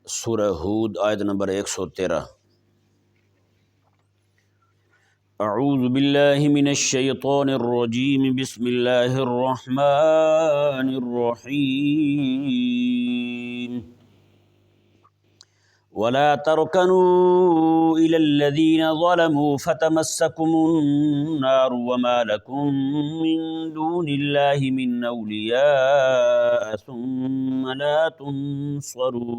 سورہ ہود آیت نمبر 113۔ اعوذ باللہ من الشیطان الرجیم، بسم اللہ الرحمن الرحیم۔ ولا ترکنوا الی الذین ظلموا فتمسکم النار وما لکم من دون اللہ من اولیاء ثم لا تنصرون۔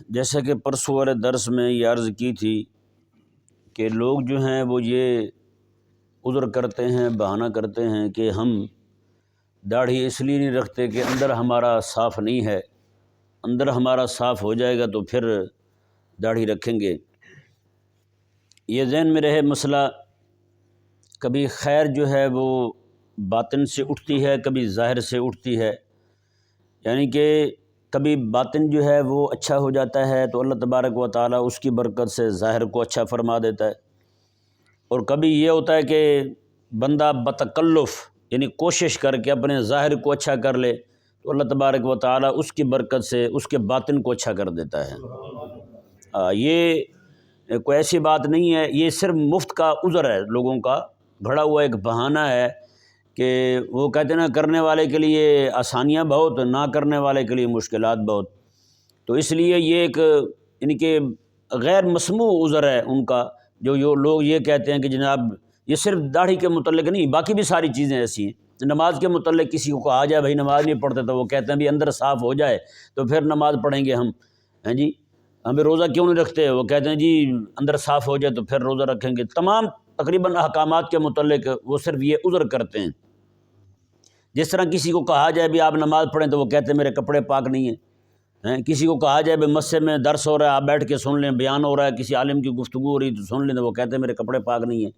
جیسا کہ پرسوں والے درس میں یہ عرض کی تھی کہ لوگ جو ہیں وہ یہ عذر کرتے ہیں، بہانہ کرتے ہیں کہ ہم داڑھی اس لیے نہیں رکھتے کہ اندر ہمارا صاف نہیں ہے، اندر ہمارا صاف ہو جائے گا تو پھر داڑھی رکھیں گے۔ یہ ذہن میں رہے مسئلہ، کبھی خیر جو ہے وہ باطن سے اٹھتی ہے، کبھی ظاہر سے اٹھتی ہے، یعنی کہ کبھی باطن جو ہے وہ اچھا ہو جاتا ہے تو اللہ تبارک و تعالیٰ اس کی برکت سے ظاہر کو اچھا فرما دیتا ہے، اور کبھی یہ ہوتا ہے کہ بندہ بتکلف یعنی کوشش کر کے اپنے ظاہر کو اچھا کر لے تو اللہ تبارک و تعالیٰ اس کی برکت سے اس کے باطن کو اچھا کر دیتا ہے۔ یہ کوئی ایسی بات نہیں ہے، یہ صرف مفت کا عذر ہے، لوگوں کا گھڑا ہوا ایک بہانہ ہے کہ وہ کہتے ہیں نا کرنے والے کے لیے آسانیاں بہت، نہ کرنے والے کے لیے مشکلات بہت، تو اس لیے یہ ایک یعنی کہ غیر مسموع عذر ہے ان کا، جو لوگ یہ کہتے ہیں کہ جناب یہ صرف داڑھی کے متعلق نہیں، باقی بھی ساری چیزیں ایسی ہیں۔ نماز کے متعلق کسی کو کہا جائے بھائی نماز نہیں پڑھتے تو وہ کہتے ہیں بھی اندر صاف ہو جائے تو پھر نماز پڑھیں گے ہم، ہیں جی ہمیں روزہ کیوں نہیں رکھتے، وہ کہتے ہیں جی اندر صاف ہو جائے تو پھر روزہ رکھیں گے۔ تمام تقریباً احکامات کے متعلق وہ صرف یہ عذر کرتے ہیں۔ جس طرح کسی کو کہا جائے بھی آپ نماز پڑھیں تو وہ کہتے ہیں میرے کپڑے پاک نہیں ہیں، کسی کو کہا جائے بھی مسجد میں درس ہو رہا ہے آپ بیٹھ کے سن لیں، بیان ہو رہا ہے کسی عالم کی گفتگو ہو رہی تو سن لیں، تو وہ کہتے ہیں میرے کپڑے پاک نہیں ہیں۔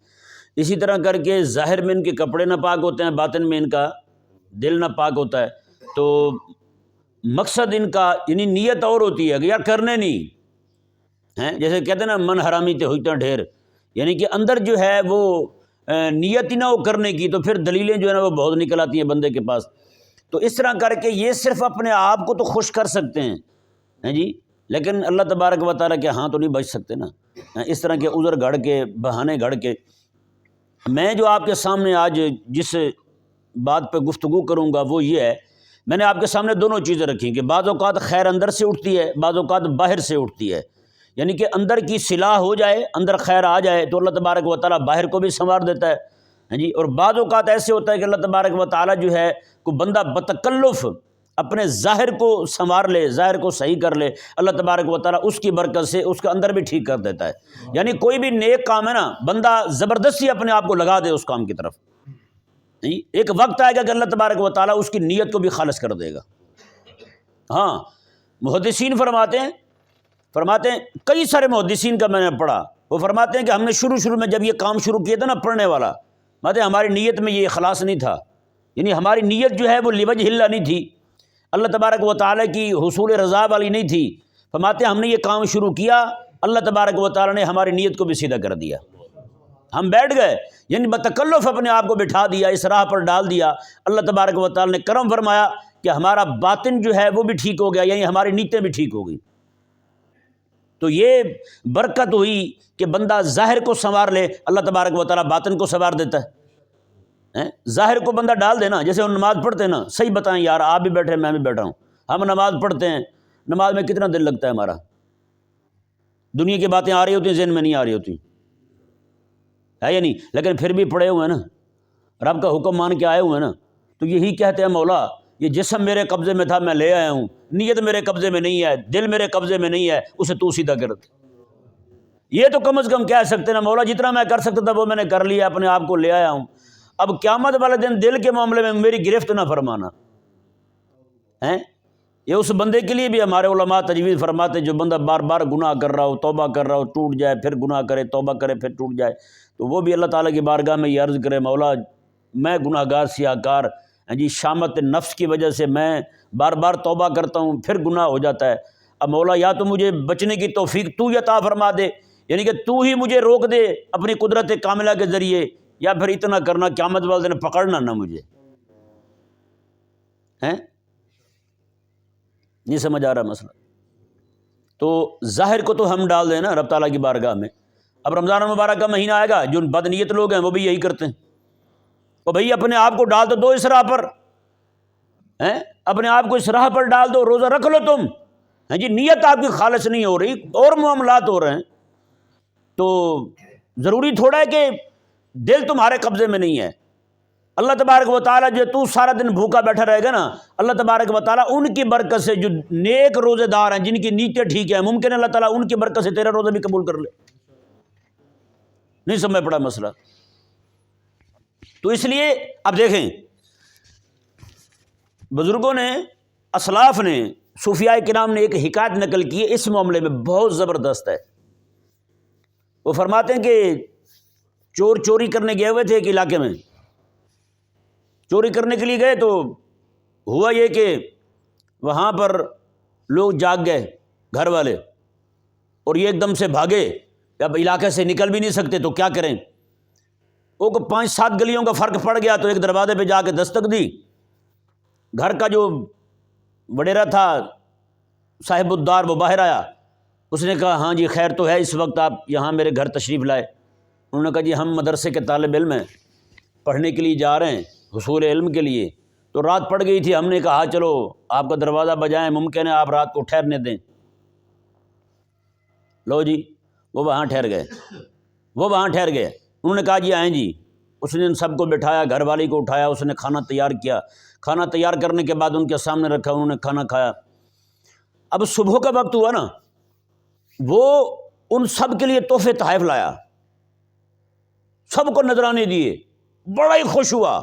اسی طرح کر کے ظاہر میں ان کے کپڑے نہ پاک ہوتے ہیں، باطن میں ان کا دل نہ پاک ہوتا ہے، تو مقصد ان کا یعنی نیت اور ہوتی ہے کہ یار کرنے نہیں ہیں، جیسے کہتے ہیں نا من حرامی تے ہوئی ڈھیر، یعنی کہ اندر جو ہے وہ نیت ہی نہ ہو کرنے کی تو پھر دلیلیں جو ہے نا وہ بہت نکل آتی ہیں بندے کے پاس۔ تو اس طرح کر کے یہ صرف اپنے آپ کو تو خوش کر سکتے ہیں جی، لیکن اللہ تبارک و تعالیٰ کے ہاں تو نہیں بچ سکتے نا۔ اس طرح کے عذر گھڑ کے، بہانے گھڑ کے میں جو آپ کے سامنے آج جس بات پہ گفتگو کروں گا وہ یہ ہے، میں نے آپ کے سامنے دونوں چیزیں رکھی کہ بعض اوقات خیر اندر سے اٹھتی ہے، بعض اوقات باہر سے اٹھتی ہے، یعنی کہ اندر کی صلاح ہو جائے، اندر خیر آ جائے تو اللہ تبارک و تعالیٰ باہر کو بھی سنوار دیتا ہے جی، اور بعض اوقات ایسے ہوتا ہے کہ اللہ تبارک و تعالیٰ جو ہے کوئی بندہ بتکلف اپنے ظاہر کو سنوار لے، ظاہر کو صحیح کر لے، اللہ تبارک و تعالیٰ اس کی برکت سے اس کے اندر بھی ٹھیک کر دیتا ہے۔ یعنی کوئی بھی نیک کام ہے نا، بندہ زبردستی اپنے آپ کو لگا دے اس کام کی طرف، ایک وقت آئے گا کہ اللہ تبارک و تعالیٰ اس کی نیت کو بھی خالص کر دے گا۔ ہاں محدثین فرماتے ہیں کئی سارے محدثین کا میں نے پڑھا، وہ فرماتے ہیں کہ ہم نے شروع میں جب یہ کام شروع کیا تھا نا پڑھنے والا، ماتے ہماری نیت میں یہ اخلاص نہیں تھا، یعنی ہماری نیت جو ہے وہ لوجہ اللہ نہیں تھی، اللہ تبارک و تعالیٰ کی حصول رضا والی نہیں تھی۔ فرماتے ہیں ہم نے یہ کام شروع کیا، اللہ تبارک و تعالیٰ نے ہماری نیت کو بھی سیدھا کر دیا، ہم بیٹھ گئے یعنی بتکلف اپنے آپ کو بٹھا دیا، اس راہ پر ڈال دیا، اللہ تبارک و تعالیٰ نے کرم فرمایا کہ ہمارا باطن جو ہے وہ بھی ٹھیک ہو گیا، یعنی ہماری نیتیں بھی ٹھیک ہو گئی۔ تو یہ برکت ہوئی کہ بندہ ظاہر کو سنوار لے، اللہ تبارک و تعالیٰ باطن کو سنوار دیتا ہے۔ ظاہر کو بندہ ڈال دینا، جیسے ہم نماز پڑھتے ہیں نا، صحیح بتائیں یار آپ بھی بیٹھے میں بھی بیٹھا ہوں، ہم نماز پڑھتے ہیں، نماز میں کتنا دل لگتا ہے ہمارا، دنیا کی باتیں آ رہی ہوتی ہیں ذہن میں نہیں آ رہی ہوتی ہے یا نہیں، لیکن پھر بھی پڑھے ہوئے ہیں نا، رب کا حکم مان کے آئے ہوئے ہیں نا، تو یہی کہتے ہیں مولا یہ جسم میرے قبضے میں تھا میں لے آیا ہوں، نیت میرے قبضے میں نہیں ہے، دل میرے قبضے میں نہیں ہے، اسے تو سیدھا کر دے۔ یہ تو کم از کم کہہ سکتے نا مولا جتنا میں کر سکتا تھا وہ میں نے کر لیا، اپنے آپ کو لے آیا ہوں، اب قیامت والے دن دل کے معاملے میں میری گرفت نہ فرمانا ہے۔ یہ اس بندے کے لیے بھی ہمارے علماء تجویز فرماتے جو بندہ بار بار گناہ کر رہا ہو، توبہ کر رہا ہو، ٹوٹ جائے، پھر گناہ کرے، توبہ کرے، پھر ٹوٹ جائے، تو وہ بھی اللہ تعالیٰ کی بارگاہ میں یہ عرض کرے مولا میں گناہ گار سیاہ کار جی، شامت نفس کی وجہ سے میں بار بار توبہ کرتا ہوں پھر گناہ ہو جاتا ہے، اب مولا یا تو مجھے بچنے کی توفیق تو عطا فرما دے، یعنی کہ تو ہی مجھے روک دے اپنی قدرت کاملہ کے ذریعے، یا پھر اتنا کرنا قیامت والے دن پکڑنا نہ مجھے۔ ہیں؟ نہیں سمجھ آ رہا مسئلہ؟ تو ظاہر کو تو ہم ڈال دیں نا رب تعالیٰ کی بارگاہ میں. اب رمضان المبارک کا مہینہ آئے گا، جو بد نیت لوگ ہیں وہ بھی یہی کرتے ہیں. تو بھئی اپنے آپ کو ڈال دو اس راہ پر، ہیں؟ اپنے آپ کو اس راہ پر ڈال دو، روزہ رکھ لو تم. ہاں جی، نیت آپ کی خالص نہیں ہو رہی اور معاملات ہو رہے ہیں، تو ضروری تھوڑا ہے کہ دل تمہارے قبضے میں نہیں ہے. اللہ تبارک و تعالیٰ جو تو سارا دن بھوکا بیٹھا رہے گا نا، اللہ تبارک و تعالیٰ ان کی برکت سے جو نیک روزے دار ہیں، جن کی نیتیں ٹھیک ہیں، ممکن ہے اللہ تعالیٰ ان کی برکت سے تیرا روزہ بھی قبول کر لے. نہیں سمجھ پڑا مسئلہ؟ تو اس لیے اب دیکھیں، بزرگوں نے، اسلاف نے، صوفیاء کرام نے ایک حکایت نقل کی ہے اس معاملے میں، بہت زبردست ہے. وہ فرماتے ہیں کہ چور چوری کرنے گئے ہوئے تھے ایک علاقے میں. چوری کرنے کے لیے گئے تو ہوا یہ کہ وہاں پر لوگ جاگ گئے، گھر والے، اور یہ ایک دم سے بھاگے. اب علاقے سے نکل بھی نہیں سکتے تو کیا کریں؟ وہ 5-7 گلیوں کا فرق پڑ گیا تو ایک دروازے پہ جا کے دستک دی. گھر کا جو وڈیرا تھا، صاحب الدار، وہ باہر آیا. اس نے کہا ہاں جی خیر تو ہے، اس وقت آپ یہاں میرے گھر تشریف لائے؟ انہوں نے کہا جی ہم مدرسے کے طالب علم ہیں، پڑھنے کے لیے جا رہے ہیں حصول علم کے لیے، تو رات پڑ گئی تھی، ہم نے کہا چلو آپ کا دروازہ بجائیں، ممکن ہے آپ رات کو ٹھہرنے دیں. لو جی وہ وہاں ٹھہر گئے. انہوں نے کہا جی آئیں جی. اس نے ان سب کو بٹھایا، گھر والی کو اٹھایا، اس نے کھانا تیار کیا. کھانا تیار کرنے کے بعد ان کے سامنے رکھا، انہوں نے کھانا کھایا. اب صبح کا وقت ہوا نا، وہ ان سب کے لیے تحفے تحائف لایا، سب کو نذرانے دیے، بڑا ہی خوش ہوا.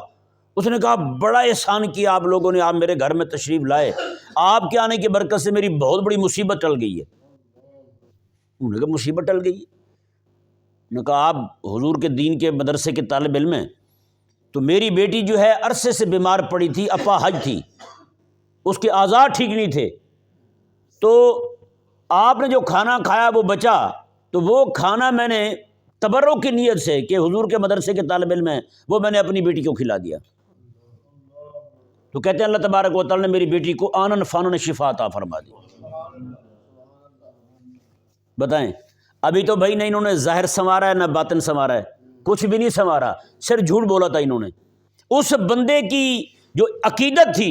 اس نے کہا بڑا احسان کیا آپ لوگوں نے، آپ میرے گھر میں تشریف لائے، آپ کے آنے کی برکت سے میری بہت بڑی مصیبت ٹل گئی ہے. انہوں نے کہا مصیبت ٹل گئی؟ انہوں نے کہا آپ حضور کے دین کے مدرسے کے طالب علم ہیں، تو میری بیٹی جو ہے عرصے سے بیمار پڑی تھی، اپاہج تھی، اس کے اعضاء ٹھیک نہیں تھے. تو آپ نے جو کھانا کھایا وہ بچا، تو وہ کھانا میں نے تبرک کی نیت سے کہ حضور کے مدرسے کے طالب علم ہیں، وہ میں نے اپنی بیٹی کو کھلا دیا. تو کہتے ہیں اللہ تبارک و تعالیٰ نے میری بیٹی کو آنن فانن شفا عطا فرما دی. بتائیں، ابھی تو بھائی نہ انہوں نے ظاہر سنوارا ہے نہ باطن سنوارا ہے، کچھ بھی نہیں سنوارا، صرف جھوٹ بولا تھا انہوں نے. اس بندے کی جو عقیدت تھی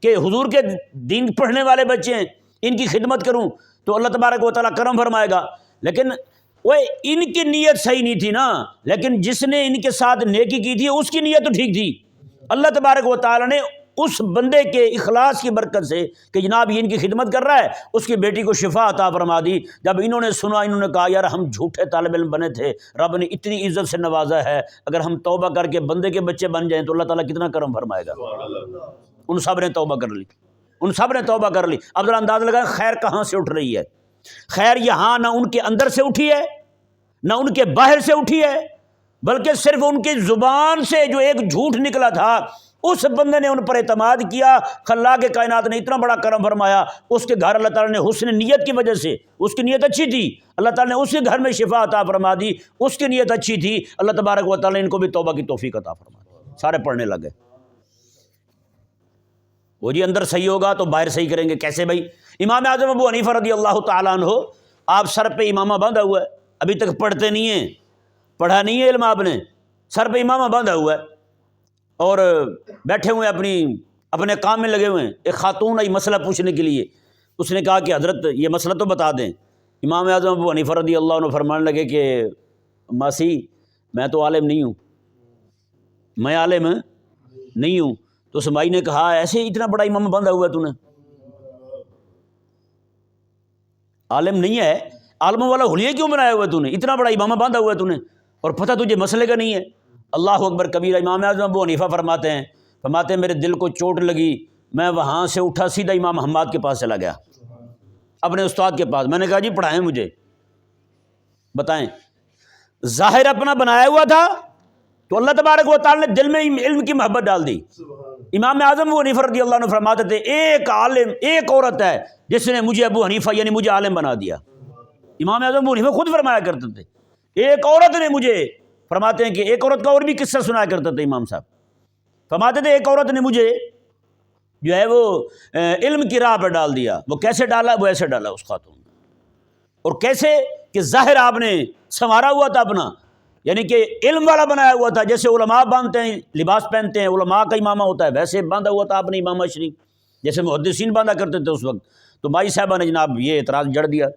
کہ حضور کے دین پڑھنے والے بچے ہیں، ان کی خدمت کروں تو اللہ تبارک و تعالیٰ کرم فرمائے گا، لیکن وہ ان کی نیت صحیح نہیں تھی نا. لیکن جس نے ان کے ساتھ نیکی کی تھی اس کی نیت تو ٹھیک تھی. اللہ تبارک و تعالیٰ نے اس بندے کے اخلاص کی برکت سے کہ جناب یہ ان کی خدمت کر رہا ہے، اس کی بیٹی کو شفا عطا فرما دی. جب انہوں نے سنا، انہوں نے کہا یار ہم جھوٹے طالب علم بنے تھے، رب نے اتنی عزت سے نوازا ہے، اگر ہم توبہ کر کے بندے کے بچے بن جائیں تو اللہ تعالیٰ کتنا کرم فرمائے گا. ان سب نے توبہ کر لی. اب ذرا انداز لگائیں خیر کہاں سے اٹھ رہی ہے. خیر یہاں نہ ان کے اندر سے اٹھی ہے نہ ان کے باہر سے اٹھی ہے، بلکہ صرف ان کی زبان سے جو ایک جھوٹ نکلا تھا، اس بندے نے ان پر اعتماد کیا. خلاق کائنات نے اتنا بڑا کرم فرمایا، اس کے گھر اللہ تعالیٰ نے حسن نیت کی وجہ سے، اس کی نیت اچھی تھی، اللہ تعالیٰ نے اس کے گھر میں شفا عطا فرما دی. اس کی نیت اچھی تھی، اللہ تبارک و تعالیٰ نے ان کو بھی توبہ کی توفیق عطا فرما دی. سارے پڑھنے لگے. وہ جی اندر صحیح ہوگا تو باہر صحیح کریں گے. کیسے بھائی؟ امام اعظم ابو حنیفہ رضی اللہ تعالیٰ عنہ، آپ سر پہ امامہ باندھا ہوا ہے، ابھی تک پڑھتے نہیں ہیں، پڑھا نہیں ہے علم آپ نے، سر پہ امامہ باندھا ہوا ہے اور بیٹھے ہوئے اپنے کام میں لگے ہوئے ہیں. ایک خاتون آئی مسئلہ پوچھنے کے لیے، اس نے کہا کہ حضرت یہ مسئلہ تو بتا دیں. امام اعظم ابو حنیفہ رضی اللہ عنہ فرمانے لگے کہ ماسی میں تو عالم نہیں ہوں، میں عالم نہیں ہوں. تو اس مائی نے کہا ایسے اتنا بڑا امام باندھا ہوا ہے تو نے، عالم نہیں ہے، عالموں والا حلیہ کیوں بنایا ہوا ہے تو نے، اتنا بڑا امامہ باندھا ہوا ہے تو نے، اور پتہ تجھے مسئلے کا نہیں ہے. اللہ اکبر کبیرہ. امام اعظم ابو حنیفہ فرماتے ہیں میرے دل کو چوٹ لگی، میں وہاں سے اٹھا سیدھا امام حماد کے پاس چلا گیا، اپنے استاد کے پاس. میں نے کہا جی پڑھائیں مجھے، بتائیں. ظاہر اپنا بنایا ہوا تھا تو اللہ تبارک و تعالی نے دل میں علم کی محبت ڈال دی. امام اعظم ابو حنیفہ رضی اللہ عنہ فرماتے تھے ایک عورت ہے جس نے مجھے ابو حنیفہ یعنی مجھے عالم بنا دیا. امام اعظم ابو حنیفہ خود فرمایا کرتے تھے ایک عورت نے مجھے، فرماتے ہیں کہ ایک عورت کا اور بھی قصہ سنایا کرتے تھے امام صاحب. فرماتے تھے ایک عورت نے مجھے جو ہے وہ علم کی راہ پر ڈال دیا۔ وہ کیسے ڈالا؟ وہ ایسے ڈالا اس خاتون نے، اور کیسے کہ ظاہر آپ نے سنوارا ہوا تھا اپنا، یعنی کہ علم والا بنایا ہوا تھا، جیسے علماء باندھتے ہیں، لباس پہنتے ہیں، علماء کا امامہ ہوتا ہے، ویسے باندھا ہوا تھا آپ نے امامہ شریف، جیسے محدثین باندھا کرتے تھے اس وقت۔ تو مائی صاحبہ نے جناب یہ اعتراض جڑ دیا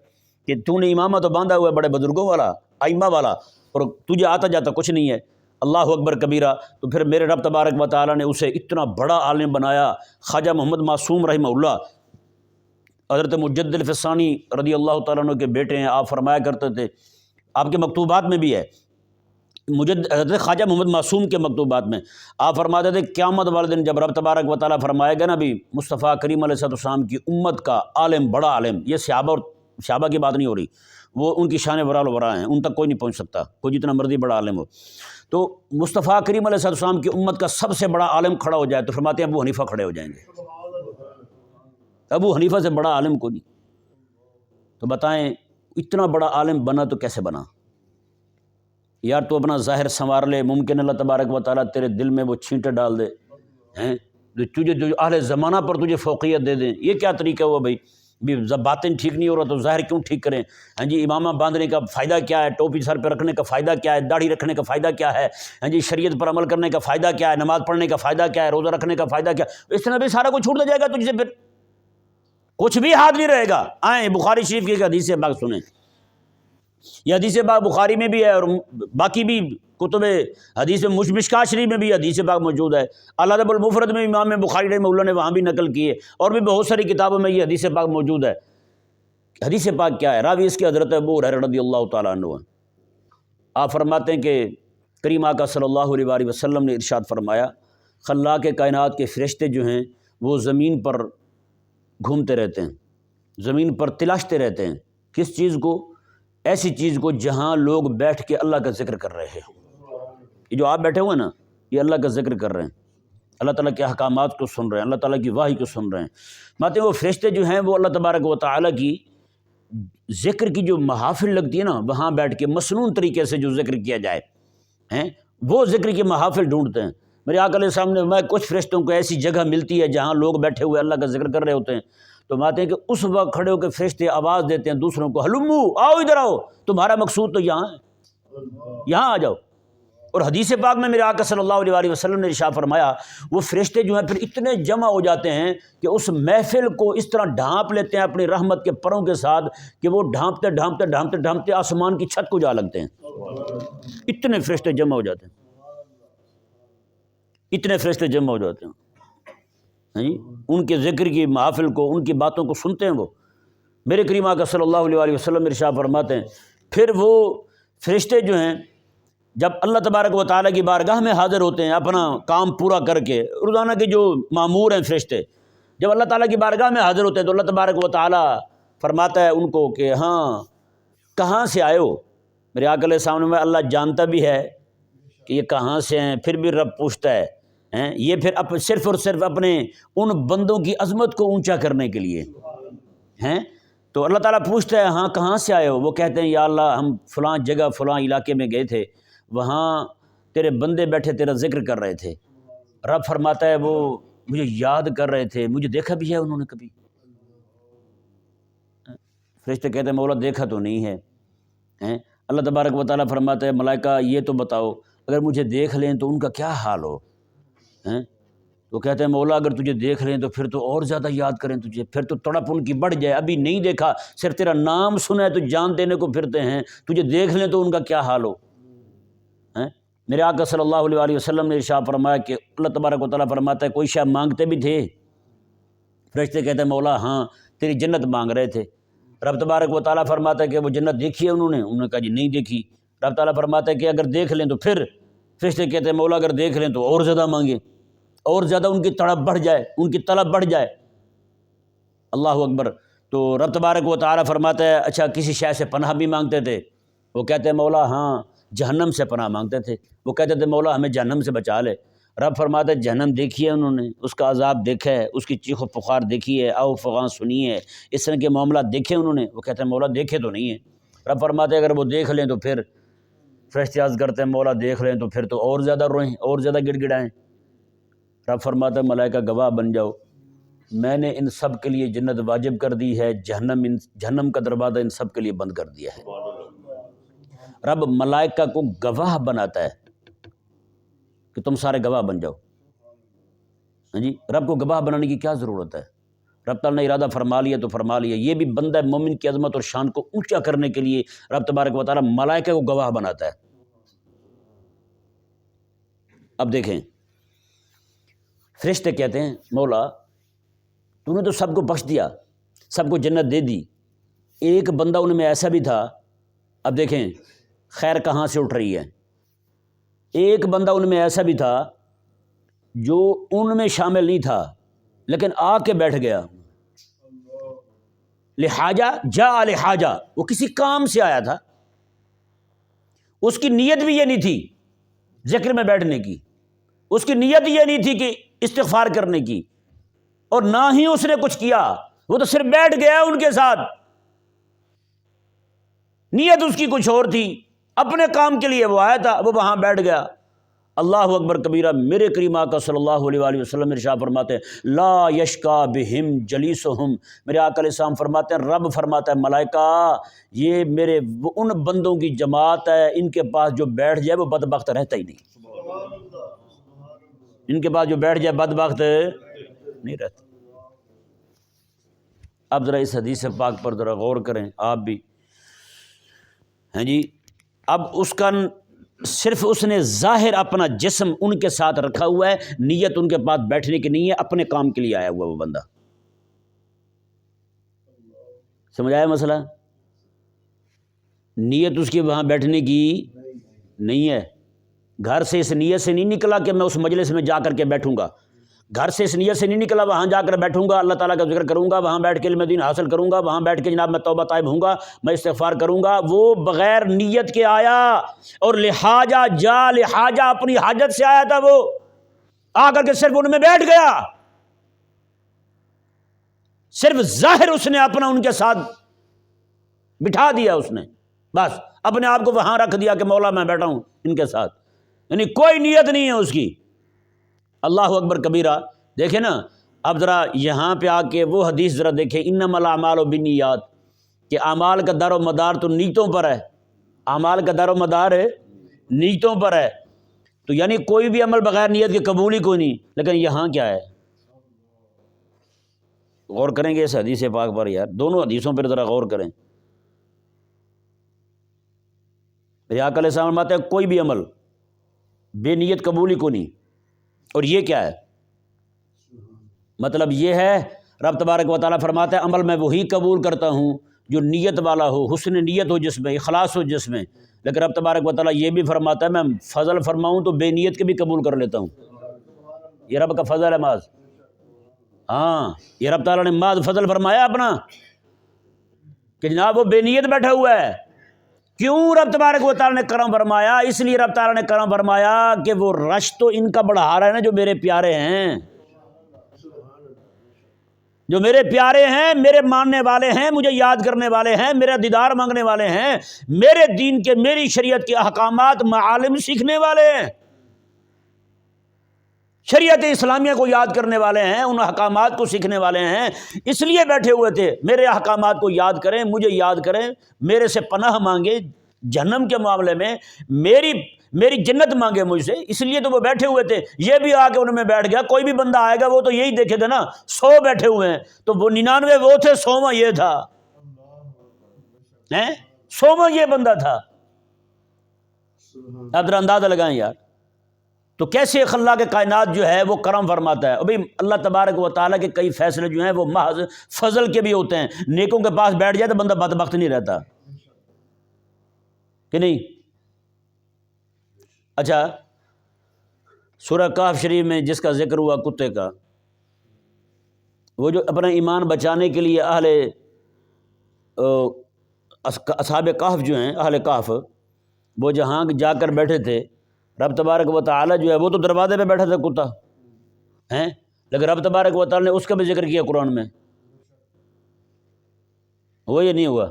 کہ تو نے امامہ تو باندھا ہوا ہے بڑے بزرگوں والا، ائمہ والا، اور تجھے آتا جاتا کچھ نہیں ہے۔ اللہ اکبر کبیرہ۔ تو پھر میرے رب تبارک و تعالیٰ نے اسے اتنا بڑا عالم بنایا۔ خواجہ محمد معصوم رحمہ اللہ، حضرت مجدد الفسانی رضی اللہ تعالیٰ عنہ کے بیٹے ہیں، آپ فرمایا کرتے تھے، آپ کے مکتوبات میں بھی ہے، حضرت خواجہ محمد معصوم کے مکتوبات میں آپ فرماتے تھے قیامت والے دن جب رب تبارک و تعالیٰ فرمائے گا نا بھی مصطفیٰ کریم علیہ السلام کی امت کا عالم، بڑا عالم، یہ صحابہ کی بات نہیں ہو رہی، وہ ان کی شان ورال ورا ہیں، ان تک کوئی نہیں پہنچ سکتا، کوئی جتنا مرضی بڑا عالم ہو۔ تو مصطفیٰ کریم علیہ السلام کی امت کا سب سے بڑا عالم کھڑا ہو جائے تو فرماتے ہیں ابو حنیفہ کھڑے ہو جائیں گے، ابو حنیفہ سے بڑا عالم کو نہیں۔ تو بتائیں اتنا بڑا عالم بنا تو کیسے بنا؟ یار تو اپنا ظاہر سنوار لے، ممکن اللہ تبارک و تعالیٰ تیرے دل میں وہ چھینٹے ڈال دے ہیں، تجھے جو اہل زمانہ پر تجھے فوقیت دے دیں۔ یہ کیا طریقہ ہوا بھائی؟ باطن ٹھیک نہیں ہو رہا تو ظاہر کیوں ٹھیک کریں؟ ہاں جی، امامہ باندھنے کا فائدہ کیا ہے؟ ٹوپی سر پہ رکھنے کا فائدہ کیا ہے؟ داڑھی رکھنے کا فائدہ کیا ہے؟ ہاں جی، شریعت پر عمل کرنے کا فائدہ کیا ہے؟ نماز پڑھنے کا فائدہ کیا ہے؟ روزہ رکھنے کا فائدہ کیا ہے؟ اس طرح بھی سارا کچھ چھوٹ جائے گا تجھ سے، پھر کچھ بھی ہاتھ نہیں رہے گا۔ آئیں بخاری شریف کی ایک حدیث پاک سنیں، یہ حدیث پاک بخاری میں بھی ہے اور باقی بھی کتب حدیث میں، مشکوٰ شریف میں بھی حدیث پاک موجود ہے، الادب المفرد میں امام بخاری رحمہ اللہ نے وہاں بھی نقل کی ہے، اور بھی بہت ساری کتابوں میں یہ حدیث پاک موجود ہے۔ حدیث پاک کیا ہے؟ راوی اس کے حضرت ابو ہریرہ رضی اللہ تعالیٰ عنہ ہیں۔ آپ فرماتے ہیں کہ کریم آقا صلی اللہ علیہ وآلہ وسلم نے ارشاد فرمایا، خلاق کائنات کے فرشتے جو ہیں وہ زمین پر گھومتے رہتے ہیں، زمین پر تلاشتے رہتے ہیں، کس چیز کو؟ ایسی چیز کو جہاں لوگ بیٹھ کے اللہ کا ذکر کر رہے ہوں۔ یہ جو آپ بیٹھے ہوئے نا، یہ اللہ کا ذکر کر رہے ہیں، اللہ تعالیٰ کے احکامات کو سن رہے ہیں، اللہ تعالیٰ کی وحی کو سن رہے ہیں۔ ماتے وہ فرشتے جو ہیں وہ اللہ تبارک و تعالیٰ کی ذکر کی جو محافل لگتی ہے نا، وہاں بیٹھ کے مسنون طریقے سے جو ذکر کیا جائے ہیں، وہ ذکر کی محافل ڈھونڈتے ہیں۔ میرے آقا علیہ السلام نے میں کچھ فرشتوں کو ایسی جگہ ملتی ہے جہاں لوگ بیٹھے ہوئے اللہ کا ذکر کر رہے ہوتے ہیں، تو ماتے ہیں کہ اس وقت کھڑے ہو کے فرشتے آواز دیتے ہیں دوسروں کو، ہلمو آؤ ادھر آؤ، تمہارا مقصود تو یہاں ہے، یہاں آ جاؤ۔ اور حدیث پاک میں میرے آقا صلی اللہ علیہ وآلہ وسلم نے ارشاد فرمایا، وہ فرشتے جو ہیں پھر اتنے جمع ہو جاتے ہیں کہ اس محفل کو اس طرح ڈھانپ لیتے ہیں اپنی رحمت کے پروں کے ساتھ کہ وہ ڈھانپتے ڈھانپتے ڈھانپتے ڈھانپتے آسمان کی چھت کو جا لگتے ہیں۔ اتنے فرشتے جمع ہو جاتے ہیں، اتنے فرشتے جمع ہو جاتے ہیں، ہاں جی، ان کے ذکر کی محافل کو، ان کی باتوں کو سنتے ہیں۔ وہ میرے کریم آقا صلی اللہ علیہ وآلہ وسلم ارشاد فرماتے ہیں، پھر وہ فرشتے جو ہیں جب اللہ تبارک و تعالیٰ کی بارگاہ میں حاضر ہوتے ہیں اپنا کام پورا کر کے، روزانہ کے جو مامور ہیں فرشتے جب اللہ تعالیٰ کی بارگاہ میں حاضر ہوتے ہیں تو اللہ تبارک و تعالیٰ فرماتا ہے ان کو کہ ہاں کہاں سے آئے ہو؟ میرے آقا علیہ السلام میں اللہ جانتا بھی ہے کہ یہ کہاں سے ہیں، پھر بھی رب پوچھتا ہے یہ پھر صرف اور صرف اپنے ان بندوں کی عظمت کو اونچا کرنے کے لیے ہیں۔ تو اللہ تعالیٰ پوچھتا ہے ہاں کہاں سے آئے ہو؟ وہ کہتے ہیں یا اللہ ہم فلاں جگہ فلاں علاقے میں گئے تھے، وہاں تیرے بندے بیٹھے تیرا ذکر کر رہے تھے۔ رب فرماتا ہے وہ مجھے یاد کر رہے تھے، مجھے دیکھا بھی ہے انہوں نے کبھی؟ فرشتے کہتے ہیں مولا دیکھا تو نہیں ہے۔ اللہ تبارک و تعالیٰ فرماتا ہے ملائکہ یہ تو بتاؤ اگر مجھے دیکھ لیں تو ان کا کیا حال ہو؟ تو کہتے ہیں مولا اگر تجھے دیکھ لیں تو پھر تو اور زیادہ یاد کریں تجھے، پھر تو تڑپ ان کی بڑھ جائے، ابھی نہیں دیکھا صرف تیرا نام سنا ہے تو جان دینے کو پھرتے ہیں، تجھے دیکھ لیں تو ان کا کیا حال ہو؟ میرے آقا صلی اللہ علیہ وآلہ وسلم نے ارشاد فرمایا کہ اللہ تبارک و تعالیٰ فرماتا ہے کوئی شے مانگتے بھی تھے؟ فرشتے کہتے ہیں مولا ہاں تیری جنت مانگ رہے تھے۔ رب تبارک و تعالیٰ فرماتا ہے کہ وہ جنت دیکھی ہے انہوں نے کہا جی نہیں دیکھی۔ رب تعالیٰ فرماتا ہے کہ اگر دیکھ لیں تو پھر فرشتے کہتے ہیں مولا اگر دیکھ لیں تو اور زیادہ مانگیں، اور زیادہ ان کی تڑپ بڑھ جائے، ان کی طلب بڑھ جائے۔ اللہ اکبر۔ تو رب تبارک و تعالیٰ فرماتا ہے اچھا کسی شے سے پناہ بھی مانگتے تھے؟ وہ کہتے ہیں مولا ہاں جہنم سے پناہ مانگتے تھے۔ وہ کہتے تھے مولا ہمیں جہنم سے بچا لے۔ رب فرماتا ہے جہنم دیکھی ہے انہوں نے، اس کا عذاب دیکھا ہے، اس کی چیخ و پکار دیکھی ہے، آؤ فغاں سنی ہے، اس طرح کے معاملات دیکھے انہوں نے؟ وہ کہتے ہیں مولا دیکھے تو نہیں ہیں۔ رب فرماتے ہیں اگر وہ دیکھ لیں تو پھر فرشتے عرض کرتے ہیں مولا دیکھ لیں تو پھر تو اور زیادہ روئیں، اور زیادہ گڑ گڑائیں۔ رب فرماتا ہے ملائکہ گواہ بن جاؤ میں نے ان سب کے لیے جنت واجب کر دی ہے، جہنم کا دروازہ ان سب کے لیے بند کر دیا ہے۔ رب ملائکہ کو گواہ بناتا ہے کہ تم سارے گواہ بن جاؤ۔ ہاں جی، رب کو گواہ بنانے کی کیا ضرورت ہے؟ رب تعالیٰ نے ارادہ فرما لیا تو فرما لیا۔ یہ بھی بندہ مومن کی عظمت اور شان کو اونچا کرنے کے لیے رب تبارک و تعالیٰ ملائکہ کو گواہ بناتا ہے۔ اب دیکھیں، فرشتے کہتے ہیں مولا تو نے تو سب کو بخش دیا، سب کو جنت دے دی، ایک بندہ ان میں ایسا بھی تھا، اب دیکھیں خیر کہاں سے اٹھ رہی ہے، ایک بندہ ان میں ایسا بھی تھا جو ان میں شامل نہیں تھا لیکن آ کے بیٹھ گیا، لحاجہ جا لحاجہ، وہ کسی کام سے آیا تھا، اس کی نیت بھی یہ نہیں تھی ذکر میں بیٹھنے کی، اس کی نیت یہ نہیں تھی کہ استغفار کرنے کی، اور نہ ہی اس نے کچھ کیا، وہ تو صرف بیٹھ گیا ان کے ساتھ، نیت اس کی کچھ اور تھی، اپنے کام کے لیے وہ آیا تھا، وہ وہاں بیٹھ گیا۔ اللہ اکبر کبیرہ، میرے کریم آقا صلی اللہ علیہ وآلہ وسلم ارشاد فرماتے ہیں لا یشکا بہم جلیسہم، میرے آقا علیہ السلام فرماتے ہیں، رب فرماتا ہے ملائکہ یہ میرے ان بندوں کی جماعت ہے، ان کے پاس جو بیٹھ جائے وہ بدبخت رہتا ہی نہیں، ان کے پاس جو بیٹھ جائے بدبخت نہیں رہتا۔ اب ذرا اس حدیث پاک پر ذرا غور کریں آپ بھی، ہیں جی، اب اس کا صرف اس نے ظاہر اپنا جسم ان کے ساتھ رکھا ہوا ہے، نیت ان کے پاس بیٹھنے کی نہیں ہے، اپنے کام کے لیے آیا ہوا وہ بندہ، سمجھ آیا مسئلہ؟ نیت اس کی وہاں بیٹھنے کی نہیں ہے، گھر سے اس نیت سے نہیں نکلا کہ میں اس مجلس میں جا کر کے بیٹھوں گا، گھر سے اس نیت سے نہیں نکلا وہاں جا کر بیٹھوں گا، اللہ تعالیٰ کا ذکر کروں گا، وہاں بیٹھ کے علم دین حاصل کروں گا، وہاں بیٹھ کے جناب میں توبہ طائب ہوں گا، میں استغفار کروں گا، وہ بغیر نیت کے آیا، اور لحاجہ جا لحاجہ، اپنی حاجت سے آیا تھا، وہ آ کر کے صرف ان میں بیٹھ گیا، صرف ظاہر اس نے اپنا ان کے ساتھ بٹھا دیا، اس نے بس اپنے آپ کو وہاں رکھ دیا کہ مولا میں بیٹھا ہوں ان کے ساتھ، یعنی کوئی نیت نہیں ہے اس کی۔ اللہ اکبر کبیرہ، دیکھیں نا، اب ذرا یہاں پہ آ کے وہ حدیث ذرا دیکھیں، انما الاعمال بالنیات، کہ اعمال کا دار و مدار تو نیتوں پر ہے، اعمال کا دار و مدار ہے نیتوں پر ہے، تو یعنی کوئی بھی عمل بغیر نیت کے قبول ہی کوئی نہیں، لیکن یہاں کیا ہے؟ غور کریں گے اس حدیث پاک پر یار، دونوں حدیثوں پر ذرا غور کریں۔ آقا علیہ السلام فرماتے ہیں کوئی بھی عمل بے نیت قبول ہی کو نہیں، اور یہ کیا ہے؟ مطلب یہ ہے رب تبارک و تعالیٰ فرماتا ہے عمل میں وہی قبول کرتا ہوں جو نیت والا ہو، حسن نیت ہو جس میں، اخلاص ہو جس میں، لیکن رب تبارک و تعالیٰ یہ بھی فرماتا ہے میں فضل فرماؤں تو بے نیت کے بھی قبول کر لیتا ہوں، یہ رب کا فضل ہے معاذ، ہاں یہ رب تعالیٰ نے معاذ فضل فرمایا اپنا کہ جناب وہ بے نیت بیٹھا ہوا ہے۔ کیوں رب تبارک و تعالیٰ نے کرم فرمایا؟ اس لیے رب تعالیٰ نے کرم فرمایا کہ وہ رش تو ان کا بڑھا رہا ہے نا، جو میرے پیارے ہیں، جو میرے پیارے ہیں، میرے ماننے والے ہیں، مجھے یاد کرنے والے ہیں، میرا دیدار مانگنے والے ہیں، میرے دین کے، میری شریعت کے احکامات معالم سیکھنے والے ہیں، شریعت اسلامیہ کو یاد کرنے والے ہیں، ان احکامات کو سیکھنے والے ہیں، اس لیے بیٹھے ہوئے تھے میرے احکامات کو یاد کریں، مجھے یاد کریں، میرے سے پناہ مانگے جہنم کے معاملے میں، میری جنت مانگے مجھ سے، اس لیے تو وہ بیٹھے ہوئے تھے۔ یہ بھی آ کے ان میں بیٹھ گیا، کوئی بھی بندہ آئے گا وہ تو یہی دیکھے تھے نا، 100 بیٹھے ہوئے ہیں تو وہ 99 وہ تھے، 100واں یہ تھا، 100واں یہ بندہ تھا۔ اب ذرا اندازہ لگائیں یار، تو کیسے اللہ کے کائنات جو ہے وہ کرم فرماتا ہے۔ ابھی اللہ تبارک و تعالیٰ کے کئی فیصلے جو ہیں وہ محض فضل کے بھی ہوتے ہیں، نیکوں کے پاس بیٹھ جائے تو بندہ بدبخت نہیں رہتا کہ نہیں۔ اچھا، سورہ کہف شریف میں جس کا ذکر ہوا کتے کا، وہ جو اپنا ایمان بچانے کے لیے اصحاب کہف جو ہیں، اہل کہف، وہ جہاں جا کر بیٹھے تھے، رب تبارک و تعالیٰ جو ہے وہ تو دروازے پہ بیٹھا تھا کتا ہیں، لیکن رب تبارک و تعالیٰ نے اس کا بھی ذکر کیا قرآن میں، وہ یہ نہیں ہوا۔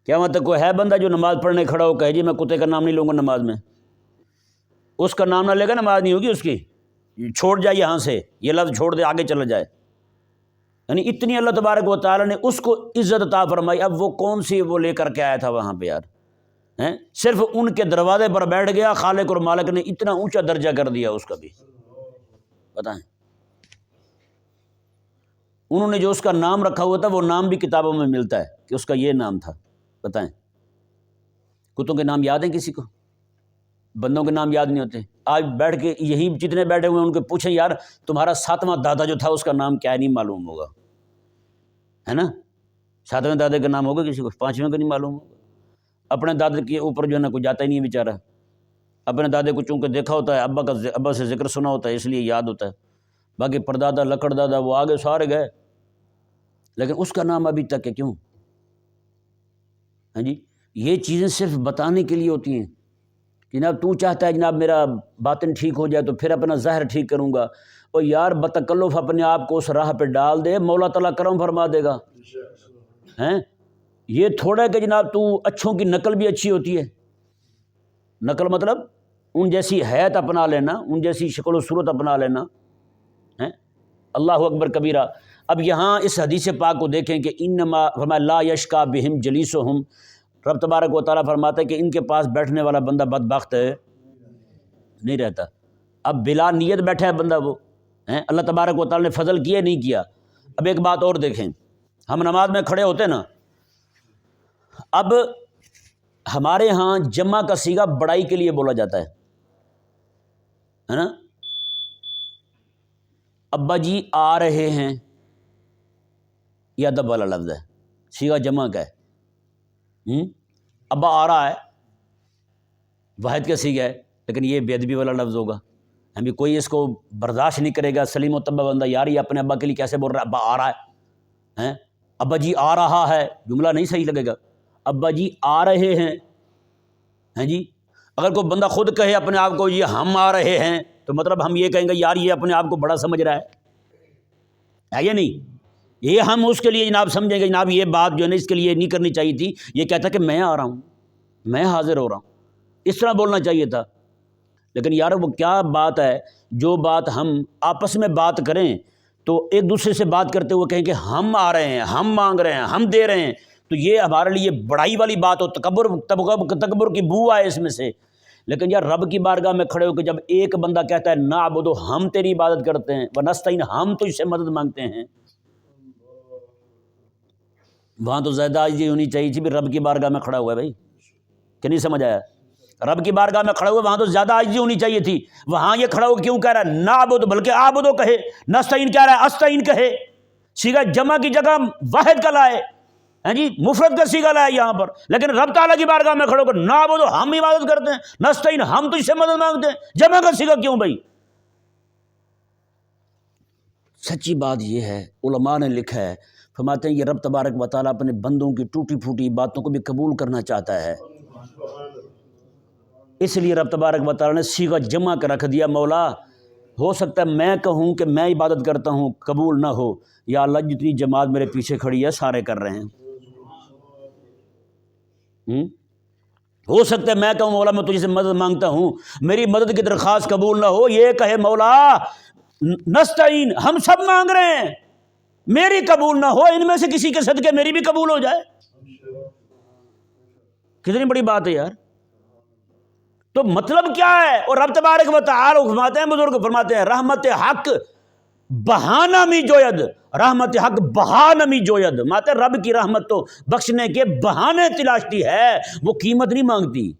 کیا مطلب کوئی ہے بندہ جو نماز پڑھنے کھڑا ہو کہے جی میں کتے کا نام نہیں لوں گا نماز میں، اس کا نام نہ لے گا نماز نہیں ہوگی اس کی، چھوڑ جائے یہاں سے، یہ لفظ چھوڑ دے، آگے چلا جائے، یعنی اتنی اللہ تبارک و تعالیٰ نے اس کو عزت عطا فرمائی. اب وہ کون سی وہ لے کر کے آیا تھا وہاں پہ یار, صرف ان کے دروازے پر بیٹھ گیا, خالق اور مالک نے اتنا اونچا درجہ کر دیا اس کا بھی. بتائیں, انہوں نے جو اس کا نام رکھا ہوا تھا وہ نام بھی کتابوں میں ملتا ہے کہ اس کا یہ نام تھا. بتائیں, کتوں کے نام یاد ہیں کسی کو؟ بندوں کے نام یاد نہیں ہوتے. آج بیٹھ کے یہی جتنے بیٹھے ہوئے ہیں ان کو پوچھیں یار تمہارا 7واں دادا جو تھا اس کا نام کیا ہے, نہیں معلوم ہوگا, ہے نا؟ 7ویں دادے کا نام ہوگا کسی کو, 5ویں کا نہیں معلوم ہوگا. اپنے دادے کے اوپر جو ہے نا کوئی جاتا ہی نہیں بیچارہ. اپنے دادے کو چونکہ دیکھا ہوتا ہے, ابا سے ذکر سنا ہوتا ہے اس لیے یاد ہوتا ہے. باقی پردادا لکڑ دادا وہ آگے سارے گئے, لیکن اس کا نام ابھی تک ہے. کیوں؟ ہاں جی, یہ چیزیں صرف بتانے کے لیے ہوتی ہیں. جناب تو چاہتا ہے جناب میرا باطن ٹھیک ہو جائے تو پھر اپنا ظاہر ٹھیک کروں گا, اور یار بتکلف اپنے آپ کو اس راہ پہ ڈال دے, مولا تعالیٰ کرم فرما دے گا. ہیں یہ تھوڑا ہے کہ جناب تو اچھوں کی نقل بھی اچھی ہوتی ہے. نقل مطلب ان جیسی حیت اپنا لینا, ان جیسی شکل و صورت اپنا لینا. ہیں اللہ اکبر کبیرہ. اب یہاں اس حدیث پاک کو دیکھیں کہ انما فرمایا لا یشکا بہم جلیسہم, رب تبارک و تعالیٰ فرماتا ہے کہ ان کے پاس بیٹھنے والا بندہ بدبخت نہیں رہتا. اب بلا نیت بیٹھا ہے بندہ, وہ اللہ تبارک و تعالیٰ نے فضل کیا نہیں کیا. اب ایک بات اور دیکھیں, ہم نماز میں کھڑے ہوتے نا, اب ہمارے ہاں جمع کا صیغہ بڑائی کے لیے بولا جاتا ہے نا. ابا جی آ رہے ہیں, یہ ادب والا لفظ ہے, صیغہ جمع کا ہے. ابا آ رہا ہے واحد کا صیغہ ہے, لیکن یہ بے ادبی والا لفظ ہوگا. ہمیں کوئی اس کو برداشت نہیں کرے گا سلیم و طبع بندہ, یار یہ اپنے ابا کے لیے کیسے بول رہا ہے, ابا آ رہا ہے. ابا جی آ رہا ہے جملہ نہیں صحیح لگے گا. ابا جی آ رہے ہیں. ہیں جی, اگر کوئی بندہ خود کہے اپنے آپ کو یہ ہم آ رہے ہیں تو مطلب ہم یہ کہیں گے یار یہ اپنے آپ کو بڑا سمجھ رہا ہے یا نہیں. یہ ہم اس کے لیے جناب سمجھیں گے جناب یہ بات جو ہے نا اس کے لیے نہیں کرنی چاہیے تھی. یہ کہتا کہ میں آ رہا ہوں, میں حاضر ہو رہا ہوں, اس طرح بولنا چاہیے تھا. لیکن یار وہ کیا بات ہے, جو بات ہم آپس میں بات کریں تو ایک دوسرے سے بات کرتے ہوئے کہیں کہ ہم آ رہے ہیں, ہم مانگ رہے ہیں, ہم دے رہے ہیں, تو یہ ہمارے لیے بڑائی والی بات ہو, تکبر کی بو آئے اس میں سے. لیکن یار رب کی بارگاہ میں کھڑے ہو کے جب ایک بندہ کہتا ہے نعبدو, ہم تیری عبادت کرتے ہیں, ونستعین, ہم تجھ سے مدد مانگتے ہیں, وہاں تو زیادہ عاجزی ہونی چاہیے تھی. بھی رب کی بارگاہ میں کھڑا ہوا ہے بھائی, کہ نہیں سمجھ آیا؟ رب کی بارگاہ میں کھڑا ہوا, وہاں تو زیادہ عاجزی ہونی چاہیے تھی. وہاں یہ کھڑا ہو کیوں کہہ رہا ہے نعبد, بلکہ عابدو کہے, نستعین کہہ رہا ہے استعین کہے. صیغہ جمع کی جگہ واحد کا لائے, ہیں جی, مفرد کا صیغہ لائے یہاں پر. لیکن رب تعالیٰ کی بارگاہ میں کھڑے ہو کر نعبد, ہم عبادت کرتے ہیں, نستعین, ہم تجھ سے مدد مانگتے ہیں, جمع کا صیغہ کیوں بھائی؟ سچی بات یہ ہے, علماء نے لکھا ہے, فرماتے ہیں یہ رب تبارک و تعالیٰ اپنے بندوں کی ٹوٹی پھوٹی باتوں کو بھی قبول کرنا چاہتا ہے. اس لیے رب تبارک و تعالیٰ نے صیغہ جمع کر رکھ دیا. مولا ہو سکتا ہے میں کہوں کہ میں عبادت کرتا ہوں قبول نہ ہو, یا اللہ جتنی جماعت میرے پیچھے کھڑی ہے سارے کر رہے ہیں. ہو سکتا ہے میں کہوں مولا میں تجھ سے مدد مانگتا ہوں, میری مدد کی درخواست قبول نہ ہو, یہ کہے مولا نستعین, ہم سب مانگ رہے ہیں, میری قبول نہ ہو, ان میں سے کسی کے صدقے میری بھی قبول ہو جائے. کتنی بڑی بات ہے یار. تو مطلب کیا ہے؟ اور رب تبارک و تعالی فرماتے ہیں, بزرگ فرماتے ہیں رحمت حق بہانہ می جوید, رحمت حق بہانہ می جوید. ماتے رب کی رحمت تو بخشنے کے بہانے تلاشتی ہے, وہ قیمت نہیں مانگتی.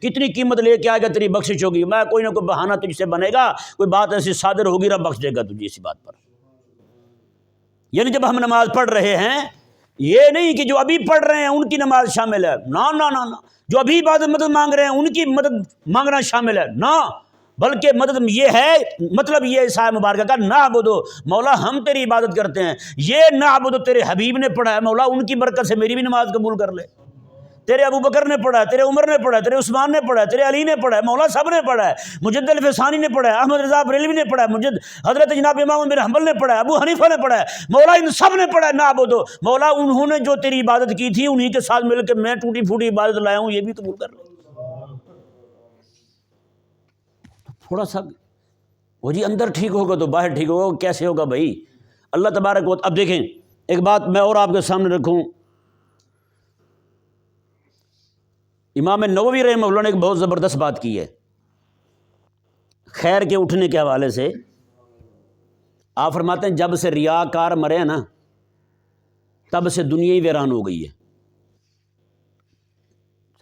کتنی قیمت لے کے آئے گا تیری بخشش ہوگی, میں کوئی نہ کوئی بہانہ تجھ سے بنے گا, کوئی بات ایسی صادر ہوگی, رب بخش دے گا تجھے اسی بات پر. یعنی جب ہم نماز پڑھ رہے ہیں یہ نہیں کہ جو ابھی پڑھ رہے ہیں ان کی نماز شامل ہے, نا نا نا نا, جو ابھی مدد مانگ رہے ہیں ان کی مدد مانگنا شامل ہے, نا, بلکہ مدد یہ ہے, مطلب یہ صاحب مبارکہ کا نعبدو, مولا ہم تیری عبادت کرتے ہیں. یہ نعبدو تیرے حبیب نے پڑھا ہے, مولا ان کی برکت سے میری بھی نماز قبول کر لے. تیرے ابو بکر نے پڑھا ہے, تیرے عمر نے پڑھا ہے, تیرے عثمان نے پڑھا ہے, تیرے علی نے پڑھا ہے, مولا سب نے پڑھا ہے, مجد الفسانی نے پڑھا ہے, احمد رضا بریلوی نے پڑھا ہے, حضرت جناب امام بن حنبل نے پڑھا ہے, ابو حنیفہ نے پڑھا ہے, مولا ان سب نے پڑھا ہے نعبدو. مولا انہوں نے جو تیری عبادت کی تھی انہی کے ساتھ مل کے میں ٹوٹی پھوٹی عبادت لایا ہوں, یہ بھی قبول کر لے. تھوڑا سا وہ جی اندر ٹھیک ہوگا تو باہر ٹھیک ہوگا, کیسے ہوگا بھائی؟ اللہ تبارک و تعالی، اب دیکھیں ایک بات میں اور آپ کے سامنے رکھوں، امام نووی رحمہ اللہ نے ایک بہت زبردست بات کی ہے خیر کے اٹھنے کے حوالے سے۔ آپ فرماتے ہیں جب سے ریاکار مرے نا تب سے دنیا ہی ویران ہو گئی ہے۔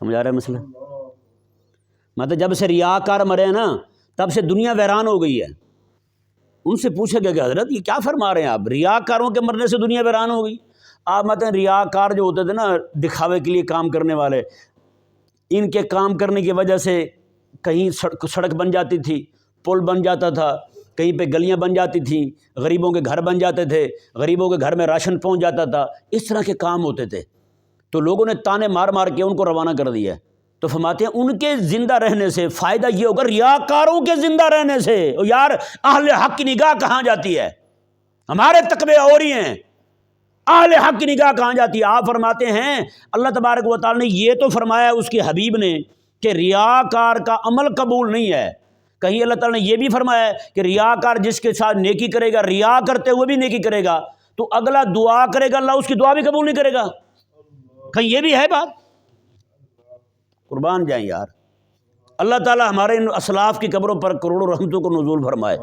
سمجھ آ رہا ہے مسئلہ؟ مطلب جب سے ریاکار مرے نا تب سے دنیا ویران ہو گئی ہے۔ ان سے پوچھا گیا کہ حضرت یہ کیا فرما رہے ہیں آپ، ریاکاروں کے مرنے سے دنیا ویران ہو گئی؟ آپ مانتے ہیں ریاکار جو ہوتے تھے نا دکھاوے کے لیے کام کرنے والے، ان کے کام کرنے کی وجہ سے کہیں سڑک بن جاتی تھی، پل بن جاتا تھا، کہیں پہ گلیاں بن جاتی تھیں، غریبوں کے گھر بن جاتے تھے، غریبوں کے گھر میں راشن پہنچ جاتا تھا، اس طرح کے کام ہوتے تھے۔ تو لوگوں نے تانے مار مار کے ان کو روانہ کر دیا۔ تو فرماتے ہیں ان کے زندہ رہنے سے فائدہ یہ ہوگا ریاکاروں کے زندہ رہنے سے۔ یار اہل حق کی نگاہ کہاں جاتی ہے؟ ہمارے تقوی اور ہی ہیں، اہل حق کی نگاہ کہاں جاتی ہے؟ آپ فرماتے ہیں اللہ تبارک و تعالی نے یہ تو فرمایا اس کے حبیب نے کہ ریاکار کا عمل قبول نہیں ہے۔ کہیں اللہ تعالیٰ نے یہ بھی فرمایا ہے کہ ریاکار جس کے ساتھ نیکی کرے گا، ریا کرتے ہوئے بھی نیکی کرے گا تو اگلا دعا کرے گا، اللہ اس کی دعا بھی قبول نہیں کرے گا۔ کہیں یہ بھی ہے بات؟ قربان جائیں یار، اللہ تعالیٰ ہمارے ان اسلاف کی قبروں پر کروڑوں رحمتوں کو نزول فرمائے،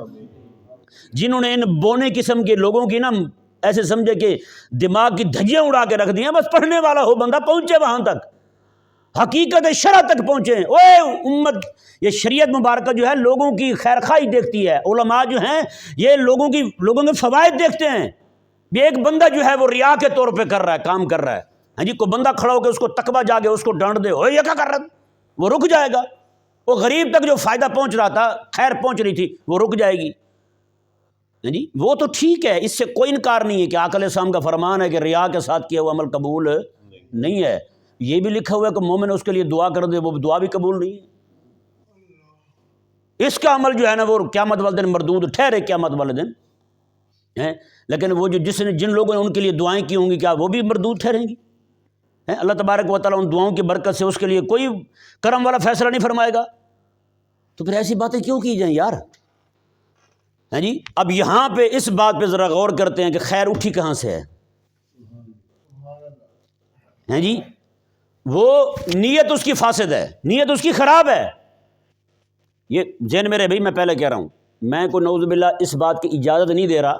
جنہوں نے ان بونے قسم کے لوگوں کی نا ایسے سمجھے کہ دماغ کی دھجیاں اڑا کے رکھ دی ہیں، بس پڑھنے والا ہو بندہ پہنچے وہاں تک، حقیقت شرع تک پہنچے۔ اوے امت، یہ شریعت مبارکہ جو ہے لوگوں کی خیر خواہی دیکھتی ہے، علماء جو ہیں یہ لوگوں کے فوائد دیکھتے ہیں۔ یہ ایک بندہ جو ہے وہ ریا کے طور پہ کر رہا ہے، کام کر رہا ہے، ہاں جی، کوئی بندہ کھڑا ہو کے اس کو تقویٰ جاگے اس کو ڈانٹ دے، اوے یہ کیا کر رہا ہے، وہ رک جائے گا۔ وہ غریب تک جو فائدہ پہنچ رہا تھا، خیر پہنچ رہی تھی، وہ رک جائے گی، ہاں جی، وہ تو ٹھیک ہے، اس سے کوئی انکار نہیں ہے کہ آقا علیہ السلام کا فرمان ہے کہ ریا کے ساتھ کیا ہوا عمل قبول نہیں ہے۔ یہ بھی لکھا ہوا ہے کہ مومن اس کے لیے دعا کر دے، وہ دعا بھی قبول نہیں ہے۔ اس کا عمل جو ہے نا وہ قیامت والے دن مردود ٹھہرے، قیامت والے دن ہے، لیکن وہ جو جن لوگوں نے ان کے لیے دعائیں کی ہوں گی کیا وہ بھی مردود ٹھہریں گی؟ اللہ تبارک و تعالیٰ ان دعاؤں کی برکت سے اس کے لیے کوئی کرم والا فیصلہ نہیں فرمائے گا۔ تو پھر ایسی باتیں کیوں کی جائیں یار؟ ہاں جی، اب یہاں پہ اس بات پہ ذرا غور کرتے ہیں کہ خیر اٹھی کہاں سے ہے؟ ہاں جی، وہ نیت اس کی فاسد ہے، نیت اس کی خراب ہے۔ یہ ذہن میں رہے بھائی، میں پہلے کہہ رہا ہوں، میں کو نعوذ باللہ اس بات کی اجازت نہیں دے رہا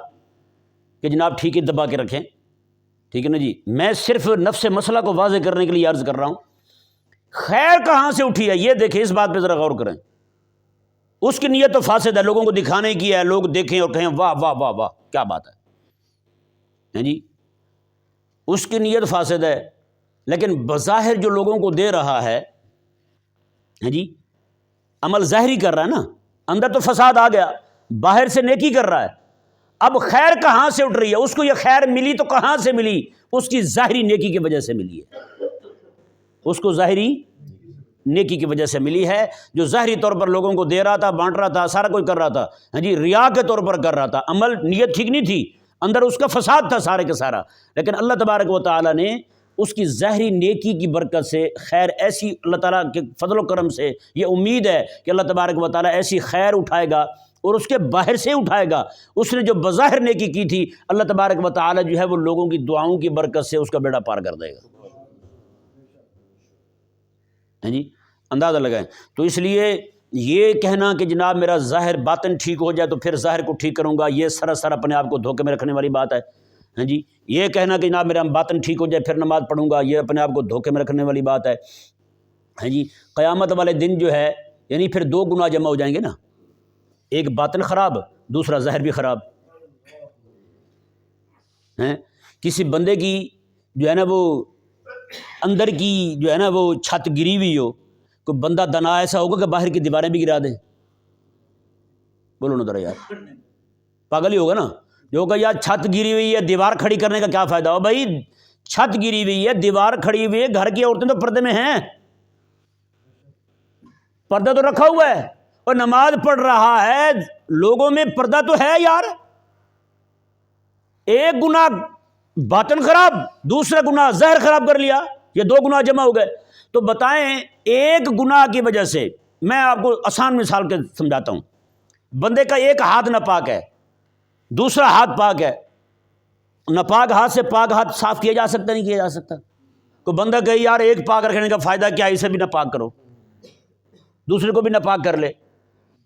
کہ جناب ٹھیک ہے دبا کے رکھیں، ٹھیک ہے نا جی، میں صرف نفس مسئلہ کو واضح کرنے کے لیے عرض کر رہا ہوں۔ خیر کہاں سے اٹھی ہے یہ دیکھیں، اس بات پہ ذرا غور کریں۔ اس کی نیت تو فاسد ہے، لوگوں کو دکھانے کی ہے، لوگ دیکھیں اور کہیں واہ واہ واہ واہ کیا بات ہے، ہاں جی، اس کی نیت فاسد ہے، لیکن بظاہر جو لوگوں کو دے رہا ہے، ہاں جی، عمل ظاہری کر رہا ہے نا، اندر تو فساد آ گیا، باہر سے نیکی کر رہا ہے۔ اب خیر کہاں سے اٹھ رہی ہے؟ اس کو یہ خیر ملی تو کہاں سے ملی؟ اس کی ظاہری نیکی کی وجہ سے ملی ہے، اس کو ظاہری نیکی کی وجہ سے ملی ہے، جو ظاہری طور پر لوگوں کو دے رہا تھا، بانٹ رہا تھا، سارا کوئی کر رہا تھا، ہاں جی، ریا کے طور پر کر رہا تھا، عمل نیت ٹھیک نہیں تھی، اندر اس کا فساد تھا سارے کے سارا، لیکن اللہ تبارک و تعالیٰ نے اس کی ظاہری نیکی کی برکت سے خیر ایسی، اللہ تعالیٰ کے فضل و کرم سے یہ امید ہے کہ اللہ تبارک و تعالیٰ ایسی خیر اٹھائے گا اور اس کے باہر سے اٹھائے گا۔ اس نے جو بظاہر نیکی کی تھی، اللہ تبارک و تعالیٰ جو ہے وہ لوگوں کی دعاؤں کی برکت سے اس کا بیڑا پار کر دے گا، ہاں جی، اندازہ لگائیں۔ تو اس لیے یہ کہنا کہ جناب میرا ظاہر باطن ٹھیک ہو جائے تو پھر ظاہر کو ٹھیک کروں گا، یہ سراسر اپنے آپ کو دھوکے میں رکھنے والی بات ہے، ہاں جی، یہ کہنا کہ جناب میرا باطن ٹھیک ہو جائے پھر نماز پڑھوں گا، یہ اپنے آپ کو دھوکے میں رکھنے والی بات ہے، ہاں جی۔ قیامت والے دن جو ہے یعنی پھر دو گناہ جمع ہو جائیں گے نا، ایک باطن خراب، دوسرا ظاہر بھی خراب، ہیں۔ کسی بندے کی جو ہے نا وہ اندر کی جو ہے نا وہ چھت گری ہوئی ہو، کوئی بندہ دنا ایسا ہوگا کہ باہر کی دیواریں بھی گرا دے، بولو نا ذرا یار، پاگل ہی ہوگا نا، جو ہوگا یار چھت گری ہوئی ہے دیوار کھڑی کرنے کا کیا فائدہ ہو؟ بھائی چھت گری ہوئی ہے، دیوار کھڑی ہوئی ہے، گھر کی عورتیں تو پردے میں ہیں، پردہ تو رکھا ہوا ہے اور نماز پڑھ رہا ہے، لوگوں میں پردہ تو ہے یار۔ ایک گناہ باطن خراب، دوسرا گناہ ظاہر خراب کر لیا، یہ دو گناہ جمع ہو گئے۔ تو بتائیں ایک گناہ کی وجہ سے، میں آپ کو آسان مثال کے سمجھاتا ہوں، بندے کا ایک ہاتھ ناپاک ہے، دوسرا ہاتھ پاک ہے، ناپاک ہاتھ سے پاک ہاتھ صاف کیا جا سکتا نہیں کیا جا سکتا؟ کوئی بندہ کہے یار ایک پاک رکھنے کا فائدہ کیا ہے، اسے بھی ناپاک کرو، دوسرے کو بھی ناپاک کر لے،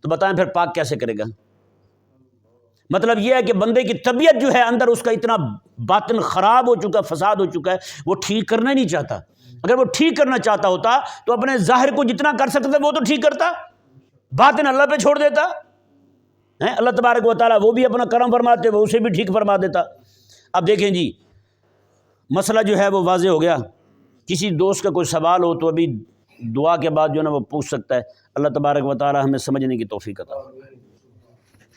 تو بتائیں پھر پاک کیسے کرے گا؟ مطلب یہ ہے کہ بندے کی طبیعت جو ہے اندر اس کا اتنا باطن خراب ہو چکا، فساد ہو چکا ہے، وہ ٹھیک کرنا ہی نہیں چاہتا۔ اگر وہ ٹھیک کرنا چاہتا ہوتا تو اپنے ظاہر کو جتنا کر سکتا تھا وہ تو ٹھیک کرتا، باطن اللہ پہ چھوڑ دیتا۔ اللہ تبارک و تعالیٰ وہ بھی اپنا کرم فرماتے، وہ اسے بھی ٹھیک فرما دیتا۔ اب دیکھیں جی، مسئلہ جو ہے وہ واضح ہو گیا۔ کسی دوست کا کوئی سوال ہو تو ابھی دعا کے بعد جو ہے نا وہ پوچھ سکتا ہے۔ اللہ تبارک و تعالیٰ ہمیں سمجھنے کی توفیق عطا فرمائے۔